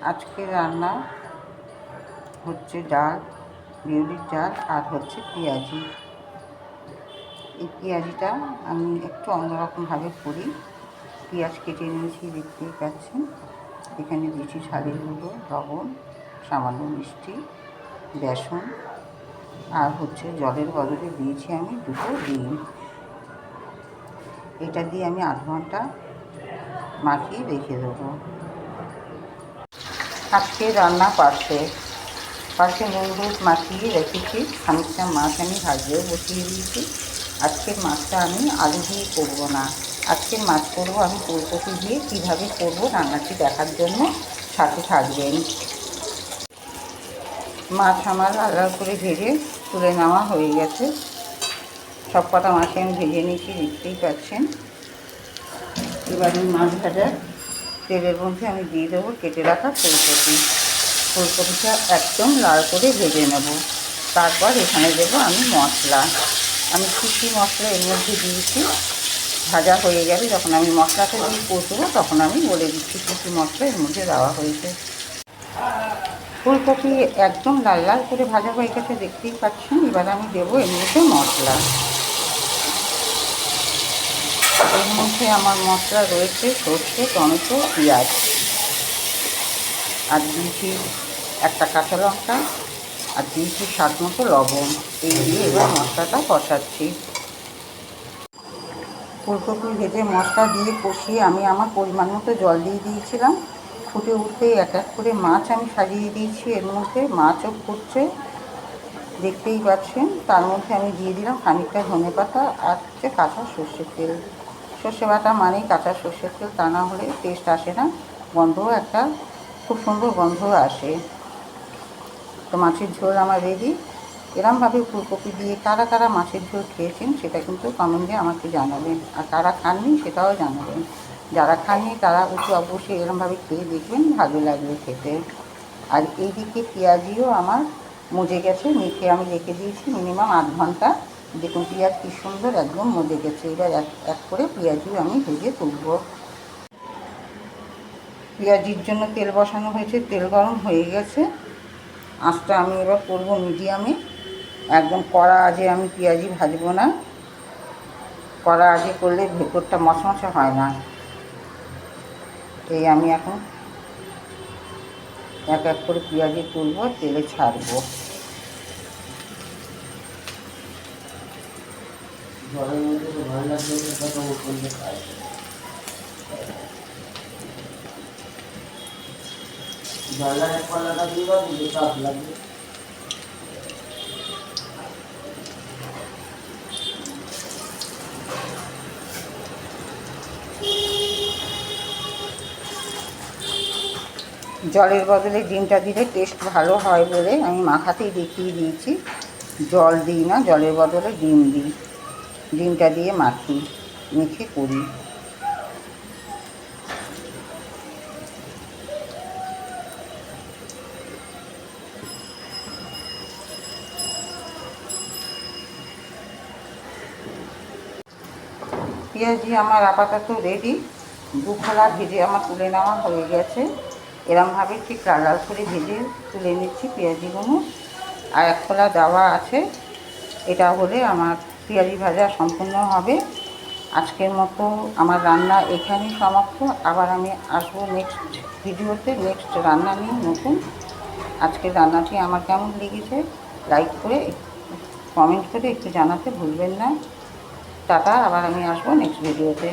আজকে রান্না হচ্ছে ডাল, বিউলির ডাল আর হচ্ছে পেঁয়াজি। এই পেঁয়াজিটা আমি একটু অন্যরকমভাবে করি। পেঁয়াজ কেটে নিয়েছি, দেখতেই পাচ্ছেন। এখানে দিয়েছি ঝালের গুঁড়ো, লবণ, সামান্য মিষ্টি, বেসন আর হচ্ছে জলের বদলে দিয়েছি আমি 2টো ডিম। এটা দিয়ে আমি 8 ঘন্টা মাখিয়ে রেখে দেবো। আজকে রান্না পাশে নুন হলুদ মাখিয়ে রেখেছি। খানিকটা মাছ আমি ভাজতেও বসিয়ে দিয়েছি। আজকের মাছটা আমি আলু দিয়ে করবো না, আজকের মাছ করবো আমি ফুলকপি দিয়ে। কীভাবে করবো রান্নাটি দেখার জন্য সাথে থাকবেন। মাছ আমার আলাদা করে ভেজে তুলে নেওয়া হয়ে গেছে। সব কটা মাছে আমি ভেজে নিয়েছি, দেখতেই পাচ্ছেন। এবার এই মাছ ভাজার তেলের মধ্যে আমি দিয়ে দেবো কেটে রাখা ফুলকপি। ফুলকপিটা একদম লাল করে ভেজে নেব। তারপর এখানে দেবো আমি মশলা। আমি কী মশলা এর মধ্যে দিয়েছি, ভাজা হয়ে গেলে যখন আমি মশলাটা দিয়ে কষবো তখন আমি বলে দিচ্ছি কী মশলা এর মধ্যে দেওয়া হয়েছে। ফুলকপি একদম লাল লাল করে ভাজা হয়ে গেছে, দেখতেই পাচ্ছেন। এবার আমি দেবো এর মধ্যে মশলা। এর মধ্যে আমার মশলা রয়েছে সর্ষে, টমেটো, পেঁয়াজ আর দিয়েছি একটা কাঁচা লঙ্কা আর দিয়েছি স্বাদ মতো লবণ। এই দিয়ে এবার মশলাটা কষাচ্ছি। ফুলকপি ভেজে মশলা দিয়ে কষিয়ে আমি আমার পরিমাণ মতো জল দিয়ে দিয়েছিলাম। ফুটে উঠতেই এক এক করে মাছ আমি সাজিয়ে দিয়েছি। এর মধ্যে মাছও ফুটছে, দেখতেই পাচ্ছেন। তার মধ্যে আমি দিয়ে দিলাম খানিকটা ধনেপাতা আর হচ্ছে কাঁচা সর্ষের তেল। সর্ষে বাটা মানেই কাঁচা সর্ষের তেল, তা না হলে টেস্ট আসে না, গন্ধও একটা খুব সুন্দর গন্ধ আসে। তো মাছের ঝোল আমার রেডি। এরমভাবে ফুলকপি দিয়ে কারা কারা মাছের ঝোল খেয়েছেন সেটা কিন্তু কমেন্টে আমাকে জানাবেন, আর কারা খাননি সেটাও জানাবেন। যারা খাননি তারা অবশ্যই এরমভাবে খেয়ে দেখবেন, ভালো লাগবে খেতে। আর এইদিকে পেঁয়াজিও আমার মজে গেছে, মেখে আমি রেখে দিয়েছি মিনিমাম 8 ঘন্টা। দেখুন পেঁয়াজ কী সুন্দর একদম মজে গেছে। এবার এক এক করে পেঁয়াজিও আমি ভেজে তুলব। পেঁয়াজির জন্য তেল বসানো হয়েছে, তেল গরম হয়ে গেছে। আঁচটা আমি এবার করবো মিডিয়ামে। একদম কড়া আঁচে আমি পেঁয়াজি ভাজবো না, কড়া আঁচে করলে ভেতরটা মশমশে হয় না। এই আমি এখন এক এক করে পেঁয়াজি তুলবো, তেলে ছাড়বো। জলের মধ্যে তো ভয় লাগবে, জলের এক পাল্লাটা দিয়ে দিলে চাপ লাগবে। জলের বদলে ডিমটা দিলে টেস্ট ভালো হয় বলে আমি মাখাতেই দেখিয়ে দিয়েছি। জল দিই না, জলের বদলে ডিম দিই। ডিমটা দিয়ে মাখি, মেখে করি। পেঁয়াজি আমার আপাতত রেডি। 2 খোলা ভেজে আমার তুলে নেওয়া হয়ে গেছে। এরমভাবে ঠিক লাল লাল করে ভেজে তুলে নিচ্ছি পেঁয়াজিগুলো। আর 1 খোলা দেওয়া আছে। এটা হলে আমার পেঁয়াজি ভাজা সম্পূর্ণ হবে। আজকের মতো আমার রান্না এখানেই সমাপ্ত। আবার আমি আসবো নেক্সট ভিডিওতে, নেক্সট রান্না নিয়ে নতুন। আজকের রান্নাটি আমার কেমন লেগেছে লাইক করে কমেন্ট করে একটু জানাতে ভুলবেন না। টাটা, আবার আমি আসবো নেক্সট ভিডিওতে।